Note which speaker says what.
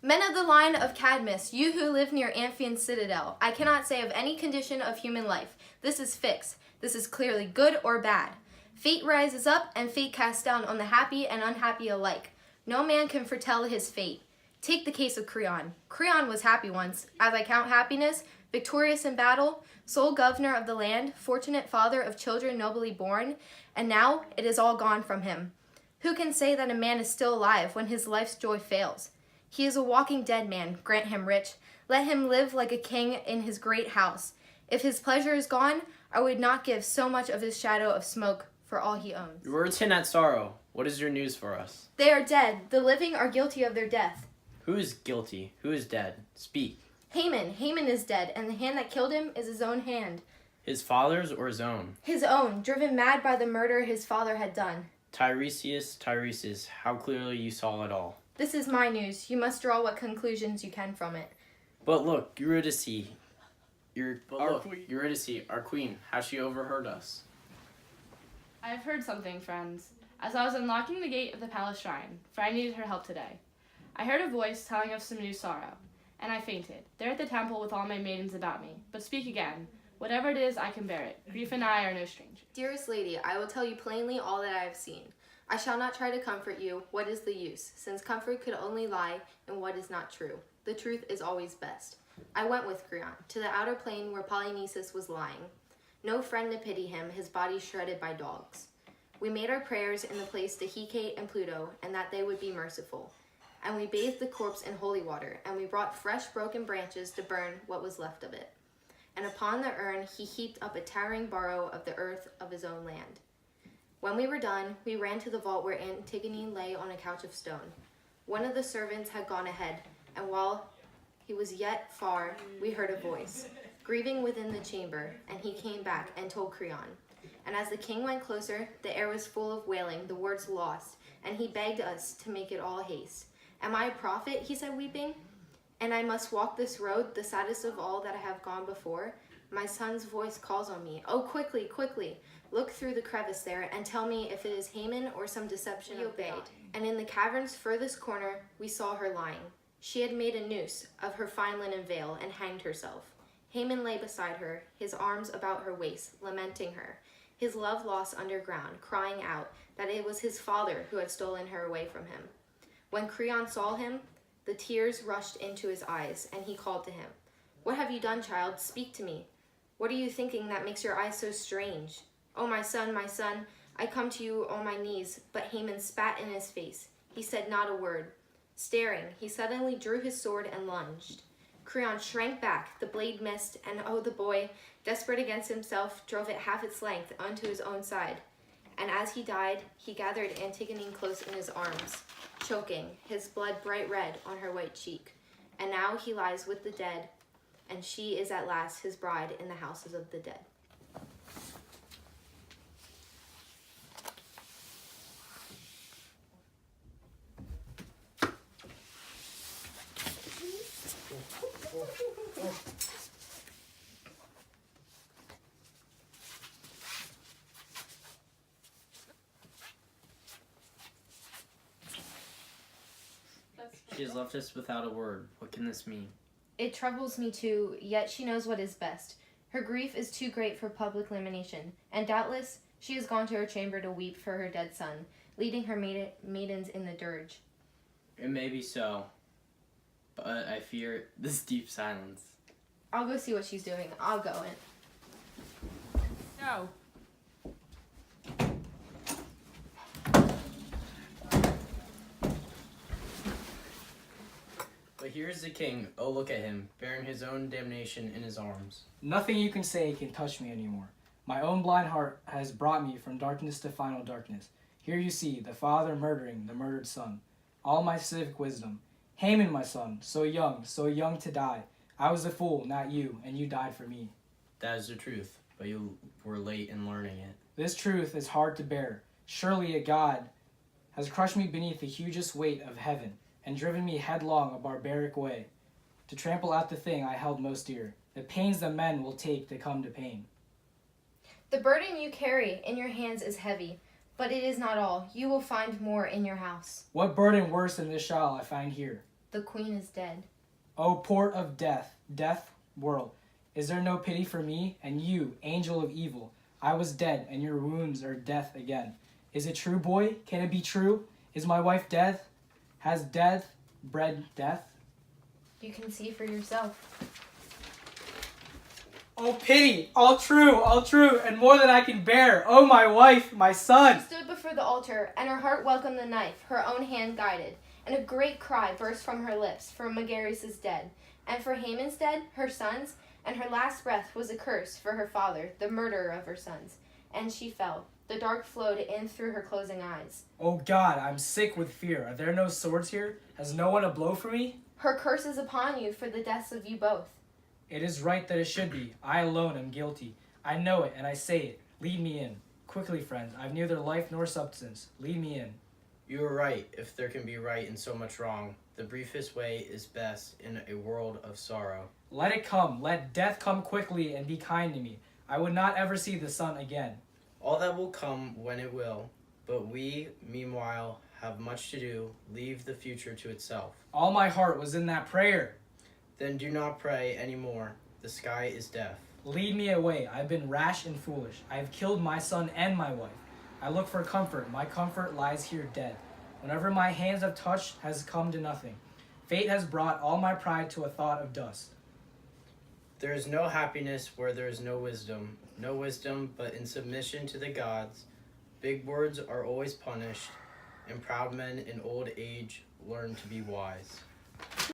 Speaker 1: Men of the line of Cadmus, you who live near Amphion's citadel, I cannot say of any condition of human life, this is fixed, this is clearly good or bad. Fate rises up and fate casts down on the happy and unhappy alike. No man can foretell his fate. Take the case of Creon. Creon was happy once, as I count happiness, victorious in battle, sole governor of the land, fortunate father of children nobly born, and now it is all gone from him. Who can say that a man is still alive when his life's joy fails? He is a walking dead man, grant him rich. Let him live like a king in his great house. If his pleasure is gone, I would not give so much of his shadow of smoke for all he owns.
Speaker 2: Your words hint at sorrow. What is your news for us?
Speaker 1: They are dead. The living are guilty of their death.
Speaker 2: Who is guilty? Who is dead? Speak.
Speaker 1: Haman is dead, and the hand that killed him is his own hand.
Speaker 2: His father's or his own?
Speaker 1: His own, driven mad by the murder his father had done.
Speaker 2: Tiresias, how clearly you saw it all.
Speaker 1: This is my news. You must draw what conclusions you can from it.
Speaker 2: But look, Eurydice, our queen, how she overheard us.
Speaker 3: I have heard something, friends, as I was unlocking the gate of the palace shrine, for I needed her help today. I heard a voice telling of some new sorrow, and I fainted, there at the temple with all my maidens about me. But speak again. Whatever it is, I can bear it. Grief and I are no stranger.
Speaker 1: Dearest lady, I will tell you plainly all that I have seen. I shall not try to comfort you. What is the use, since comfort could only lie in what is not true. The truth is always best. I went with Creon to the outer plain where Polynices was lying. No friend to pity him, his body shredded by dogs. We made our prayers in the place to Hecate and Pluto, and that they would be merciful. And we bathed the corpse in holy water, and we brought fresh broken branches to burn what was left of it. And upon the urn he heaped up a towering barrow of the earth of his own land. When we were done, we ran to the vault where Antigone lay on a couch of stone. One of the servants had gone ahead, and while he was yet far, we heard a voice, grieving within the chamber, and he came back and told Creon. And as the king went closer, the air was full of wailing, the words lost, and he begged us to make it all haste. Am I a prophet, he said weeping, and I must walk this road, the saddest of all that I have gone before? My son's voice calls on me. Oh, quickly, quickly, look through the crevice there, and tell me if it is Haman or some deception. He obeyed, and in the cavern's furthest corner we saw her lying. She had made a noose of her fine linen veil and hanged herself. Haman lay beside her, his arms about her waist, lamenting her, his love lost underground, crying out that it was his father who had stolen her away from him. When Creon saw him, the tears rushed into his eyes, and he called to him. What have you done, child? Speak to me. What are you thinking that makes your eyes so strange? Oh, my son, I come to you on my knees, but Haman spat in his face. He said not a word. Staring, he suddenly drew his sword and lunged. Creon shrank back, the blade missed, and oh, the boy, desperate against himself, drove it half its length onto his own side. And as he died, he gathered Antigone close in his arms, choking, his blood bright red on her white cheek. And now he lies with the dead, and she is at last his bride in the houses of the dead.
Speaker 2: She has left us without a word. What can this mean?
Speaker 1: It troubles me too, yet she knows what is best. Her grief is too great for public lamentation, and doubtless she has gone to her chamber to weep for her dead son, leading her maidens in the dirge.
Speaker 2: It may be so, but I fear this deep silence.
Speaker 1: I'll go see what she's doing. I'll go in.
Speaker 3: No.
Speaker 2: But here's the king, oh look at him, bearing his own damnation in his arms.
Speaker 4: Nothing you can say can touch me anymore. My own blind heart has brought me from darkness to final darkness. Here you see, the father murdering the murdered son. All my civic wisdom. Haman, my son, so young to die. I was a fool, not you, and you died for me.
Speaker 2: That is the truth, but you were late in learning it.
Speaker 4: This truth is hard to bear. Surely a God has crushed me beneath the hugest weight of heaven, and driven me headlong a barbaric way, to trample out the thing I held most dear, the pains that men will take to come to pain.
Speaker 1: The burden you carry in your hands is heavy, but it is not all. You will find more in your house.
Speaker 4: What burden worse than this shall I find here?
Speaker 1: The queen is dead.
Speaker 4: O port of death, death world, is there no pity for me? And you, angel of evil, I was dead, and your wounds are death again. Is it true, boy? Can it be true? Is my wife death? Has death bred death?
Speaker 1: You can see for yourself.
Speaker 4: Oh, pity! All true, and more than I can bear. Oh, my wife, my
Speaker 1: She
Speaker 4: son!
Speaker 1: stood before the altar, and her heart welcomed the knife, her own hand guided. And a great cry burst from her lips, for Megaris is dead. And for Haman's dead, her sons, and her last breath was a curse for her father, the murderer of her sons. And she fell. The dark flowed in through her closing eyes.
Speaker 4: Oh, God, I'm sick with fear. Are there no swords here? Has no one a blow for me?
Speaker 1: Her curse is upon you for the deaths of you both.
Speaker 4: It is right that it should be. I alone am guilty. I know it, and I say it. Lead me in. Quickly, friends. I've neither life nor substance. Lead me in.
Speaker 2: You are right, if there can be right in so much wrong. The briefest way is best in a world of sorrow.
Speaker 4: Let it come. Let death come quickly and be kind to me. I would not ever see the sun again.
Speaker 2: All that will come when it will, but we, meanwhile, have much to do. Leave the future to itself.
Speaker 4: All my heart was in that prayer.
Speaker 2: Then do not pray any more. The sky is deaf.
Speaker 4: Lead me away. I've been rash and foolish. I have killed my son and my wife. I look for comfort. My comfort lies here dead. Whenever my hands have touched has come to nothing. Fate has brought all my pride to a thought of dust.
Speaker 2: There is no happiness where there is no wisdom. No wisdom but in submission to the gods. Big words are always punished, and proud men in old age learn to be wise.